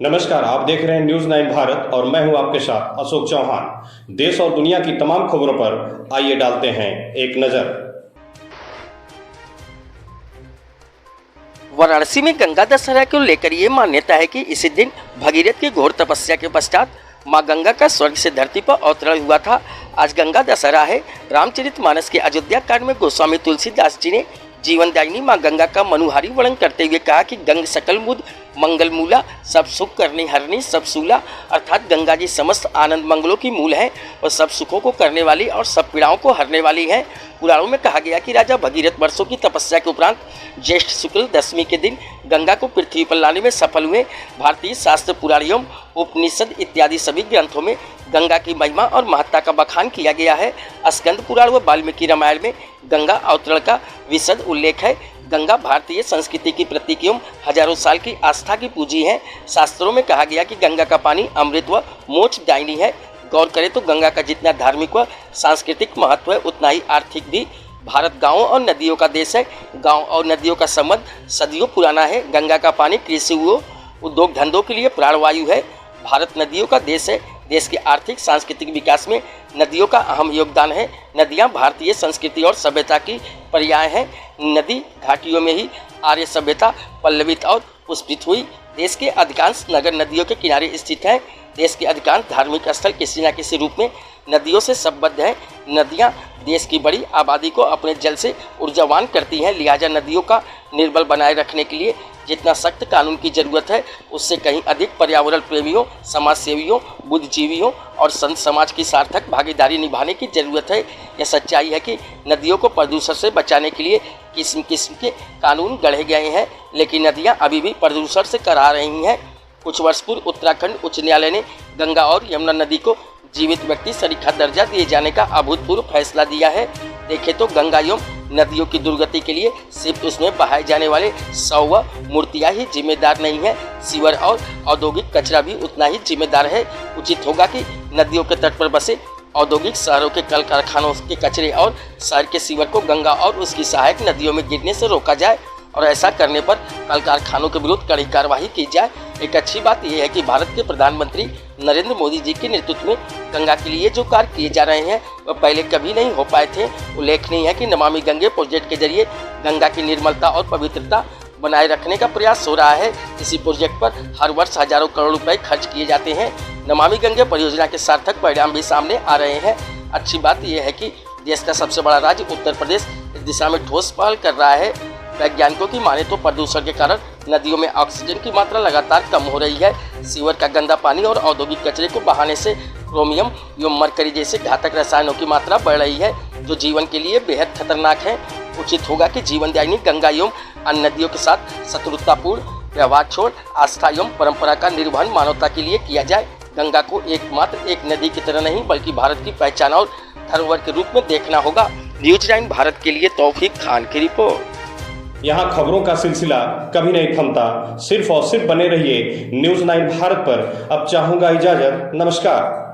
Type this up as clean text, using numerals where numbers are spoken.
नमस्कार, आप देख रहे हैं न्यूज 9 भारत और मैं हूं आपके साथ अशोक चौहान। देश और दुनिया की तमाम खबरों पर आइए डालते हैं एक नजर। वाराणसी में गंगा दशहरा को लेकर ये मान्यता है कि इसी दिन भगीरथ की घोर तपस्या के पश्चात मां गंगा का स्वर्ग से धरती पर अवतरण हुआ था। आज गंगा दशहरा है। रामचरितमानस के अयोध्या कांड में गोस्वामी तुलसीदास जी ने जीवनदायिनी मां गंगा का मनुहारी वर्णन करते हुए कहा कि गंग सकल मुद मंगल मूला, सब सुख करनी हरनी सब सूला। अर्थात गंगा जी समस्त आनंद मंगलों की मूल है और सब सुखों को करने वाली और सब पीड़ाओं को हरने वाली है। पुराणों में कहा गया कि राजा भगीरथ वर्षों की तपस्या के उपरांत ज्येष्ठ शुक्ल दशमी के दिन गंगा को पृथ्वी पर लाने में सफल हुए। भारतीय शास्त्र पुराणों, उपनिषद इत्यादि सभी ग्रंथों में गंगा की महिमा और महत्ता का बखान किया गया है। स्कंद पुराण व वाल्मीकि रामायण में गंगा अवतरण का विशद उल्लेख है। गंगा भारतीय संस्कृति की प्रतीक एवं हजारों साल की आस्था की पूंजी है। शास्त्रों में कहा गया कि गंगा का पानी अमृत व मोक्षदायिनी है। गौर करें तो गंगा का जितना धार्मिक व सांस्कृतिक महत्व है, उतना ही आर्थिक भी। भारत गांवों और नदियों का देश है। गांव और नदियों का संबंध सदियों पुराना है। गंगा का पानी कृषि व उद्योग धंधों के लिए प्राणवायु है। भारत नदियों का देश है। देश के आर्थिक सांस्कृतिक विकास में नदियों का अहम योगदान है। नदियां भारतीय संस्कृति और सभ्यता की पर्याय हैं। नदी घाटियों में ही आर्य सभ्यता पल्लवित और पुष्पित हुई। देश के अधिकांश नगर नदियों के किनारे स्थित हैं। देश के अधिकांश धार्मिक स्थल किसी न किसी रूप में नदियों से संबद्ध हैं। नदियां देश की बड़ी आबादी को अपने जल से ऊर्जावान करती हैं। लिहाजा नदियों का निर्बल बनाए रखने के लिए जितना सख्त कानून की जरूरत है, उससे कहीं अधिक पर्यावरण प्रेमियों, समाज सेवियों, बुद्धिजीवियों और संत समाज की सार्थक भागीदारी निभाने की जरूरत है। यह सच्चाई है कि नदियों को प्रदूषण से बचाने के लिए किस्म किस्म के कानून गढ़े गए हैं, लेकिन नदियां अभी भी प्रदूषण से करा रही हैं। कुछ वर्ष पूर्व उत्तराखंड उच्च न्यायालय ने गंगा और यमुना नदी को जीवित व्यक्ति सरीखा दर्जा दिए जाने का अभूतपूर्व फैसला दिया है। देखें तो गंगा एवं नदियों की दुर्गति के लिए सिर्फ उसमें बहाए जाने वाले शव व मूर्तियां ही जिम्मेदार नहीं है, सीवर और औद्योगिक कचरा भी उतना ही जिम्मेदार है। उचित होगा कि नदियों के तट पर बसे औद्योगिक शहरों के कल कारखानों के कचरे और शहर के सीवर को गंगा और उसकी सहायक नदियों में गिरने से रोका जाए और ऐसा करने पर कल कारखानों के विरुद्ध कड़ी कार्रवाई की जाए। एक अच्छी बात यह है कि भारत के प्रधानमंत्री नरेंद्र मोदी जी के नेतृत्व में गंगा के लिए जो कार्य किए जा रहे हैं वह पहले कभी नहीं हो पाए थे। उल्लेखनीय है कि नमामि गंगे प्रोजेक्ट के जरिए गंगा की निर्मलता और पवित्रता बनाए रखने का प्रयास हो रहा है। इसी प्रोजेक्ट पर हर वर्ष हजारों करोड़ रुपए खर्च किए जाते हैं। नमामि गंगे परियोजना के सार्थक परिणाम भी सामने आ रहे हैं। अच्छी बात यह है कि देश का सबसे बड़ा राज्य उत्तर प्रदेश इस दिशा में ठोस पहल कर रहा है। वैज्ञानिकों की माने तो प्रदूषण के कारण नदियों में ऑक्सीजन की मात्रा लगातार कम हो रही है। सीवर का गंदा पानी और औद्योगिक कचरे को बहाने से क्रोमियम एवं मरकरी जैसे घातक रसायनों की मात्रा बढ़ रही है, जो जीवन के लिए बेहद खतरनाक है। उचित होगा कि जीवनदायिनी गंगा एवं अन्य नदियों के साथ शत्रुतापूर्ण व्यवहार छोड़ आस्था एवं परंपरा का निर्वहन मानवता के लिए किया जाए। गंगा को एकमात्र एक नदी की तरह नहीं बल्कि भारत की पहचान और धरोहर के रूप में देखना होगा। न्यूज 9 भारत के लिए तौफीक खान की रिपोर्ट। यहाँ खबरों का सिलसिला कभी नहीं थमता। सिर्फ और सिर्फ बने रहिए न्यूज 9 भारत पर। अब चाहूंगा इजाजत। नमस्कार।